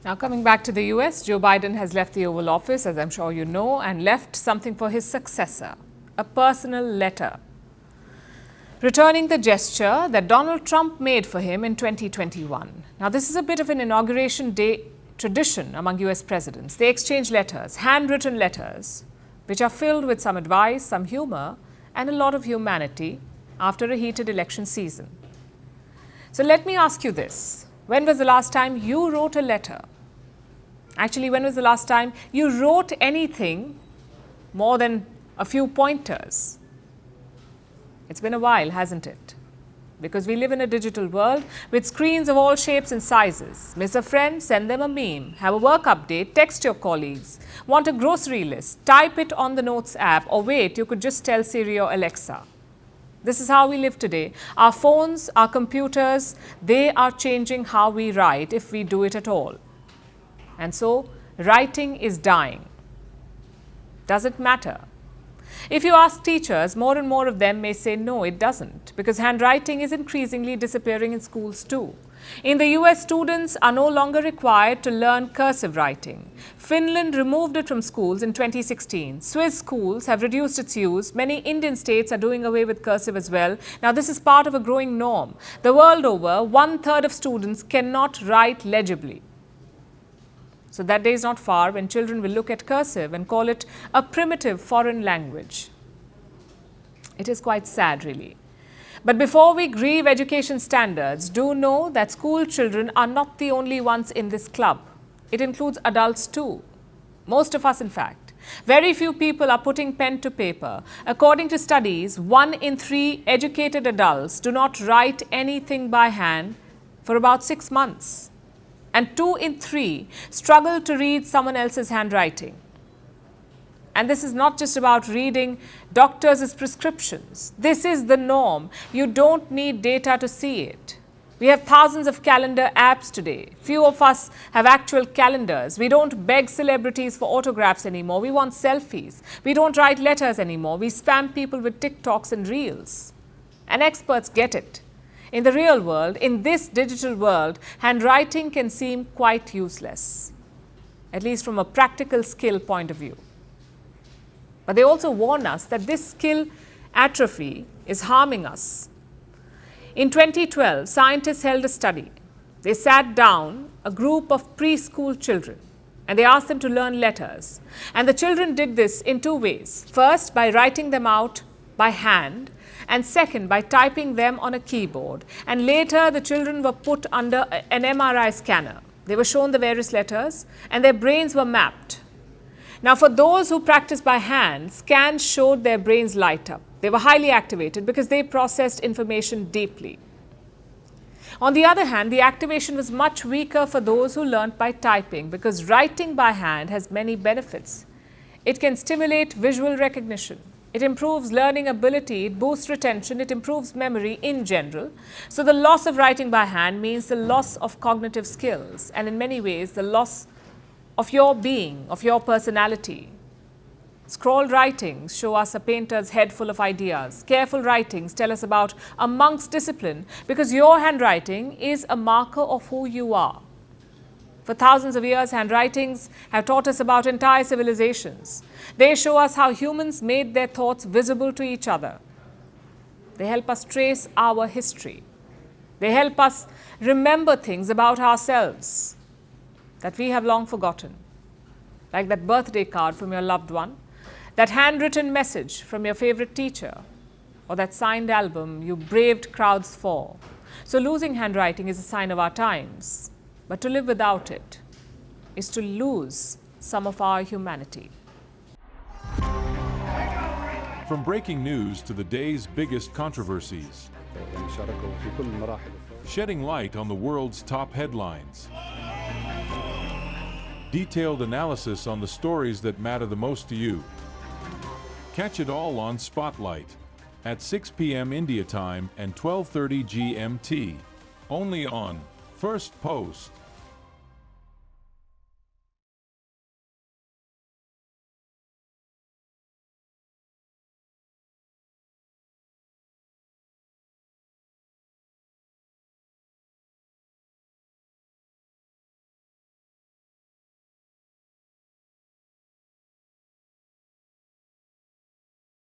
Now, coming back to the US, Joe Biden has left the Oval Office, as I'm sure you know, and left something for his successor, a personal letter, returning the gesture that Donald Trump made for him in 2021. Now, this is a bit of an inauguration day tradition among US presidents. They exchange letters, handwritten letters, which are filled with some advice, some humor, and a lot of humanity after a heated election season. So let me ask you this. When was the last time you wrote a letter? Actually, when was the last time you wrote anything more than a few pointers? It's been a while, hasn't it? Because we live in a digital world with screens of all shapes and sizes. Miss a friend, send them a meme. Have a work update, text your colleagues. Want a grocery list, type it on the Notes app, or wait, you could just tell Siri or Alexa. This is how we live today. Our phones, our computers, they are changing how we write if we do it at all. And so, writing is dying. Does it matter? If you ask teachers, more and more of them may say no, it doesn't, because handwriting is increasingly disappearing in schools too. In the US, students are no longer required to learn cursive writing. Finland removed it from schools in 2016. Swiss schools have reduced its use. Many Indian states are doing away with cursive as well. Now, this is part of a growing norm. The world over, 1/3 of students cannot write legibly. So that day is not far when children will look at cursive and call it a primitive foreign language. It is quite sad, really. But before we grieve education standards, do know that school children are not the only ones in this club. It includes adults too. Most of us, in fact. Very few people are putting pen to paper. According to studies, 1 in 3 educated adults do not write anything by hand for about 6 months. And 2 in 3 struggle to read someone else's handwriting. And this is not just about reading doctors' prescriptions. This is the norm. You don't need data to see it. We have thousands of calendar apps today. Few of us have actual calendars. We don't beg celebrities for autographs anymore. We want selfies. We don't write letters anymore. We spam people with TikToks and Reels. And experts get it. In the real world, in this digital world, handwriting can seem quite useless, at least from a practical skill point of view. But they also warn us that this skill atrophy is harming us. In 2012, scientists held a study. They sat down a group of preschool children and they asked them to learn letters. And the children did this in 2 ways. First, by writing them out by hand, and second, by typing them on a keyboard. And later, the children were put under an MRI scanner. They were shown the various letters and their brains were mapped. Now, for those who practiced by hand, scans showed their brains light up. They were highly activated because they processed information deeply. On the other hand, the activation was much weaker for those who learned by typing because writing by hand has many benefits. It can stimulate visual recognition. It improves learning ability, it boosts retention, it improves memory in general. So the loss of writing by hand means the loss of cognitive skills and in many ways the loss of your being, of your personality. Scrawled writings show us a painter's head full of ideas. Careful writings tell us about a monk's discipline because your handwriting is a marker of who you are. For thousands of years, handwritings have taught us about entire civilizations. They show us how humans made their thoughts visible to each other. They help us trace our history. They help us remember things about ourselves that we have long forgotten, like that birthday card from your loved one, that handwritten message from your favorite teacher, or that signed album you braved crowds for. So losing handwriting is a sign of our times. But to live without it is to lose some of our humanity. From breaking news to the day's biggest controversies, shedding light on the world's top headlines, detailed analysis on the stories that matter the most to you. Catch it all on Spotlight at 6 p.m. India time and 12:30 GMT, only on Firstpost.